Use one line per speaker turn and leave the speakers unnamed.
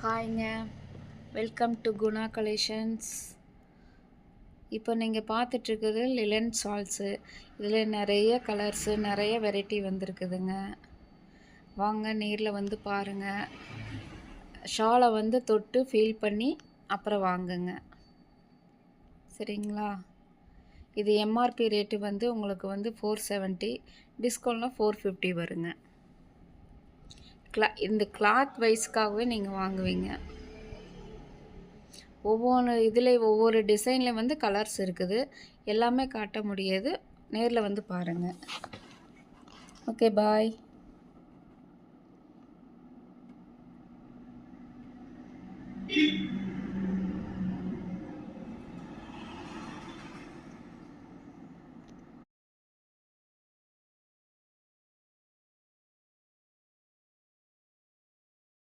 ஹாய்ங்க. Welcome to Guna collections. இப்போ நீங்கள் பார்த்துட்ருக்குறது லிலன் shawls. இதில் நிறைய கலர்ஸு நிறைய வெரைட்டி வந்திருக்குதுங்க. வாங்க நேரில் வந்து பாருங்கள். ஷாலை வந்து தொட்டு ஃபீல் பண்ணி அப்புறம் வாங்குங்க. சரிங்களா? இது எம்ஆர்பி ரேட்டு வந்து உங்களுக்கு வந்து 470, டிஸ்கவுண்ட்டில் 450 வருங்க. இந்த கிளாத் வைஸ்க்காகவே நீங்கள் வாங்குவீங்க. ஒவ்வொரு டிசைனில் வந்து கலர்ஸ் இருக்குது. எல்லாமே காட்ட முடியாது. நேரில் வந்து பாருங்கள். ஓகே, பாய்.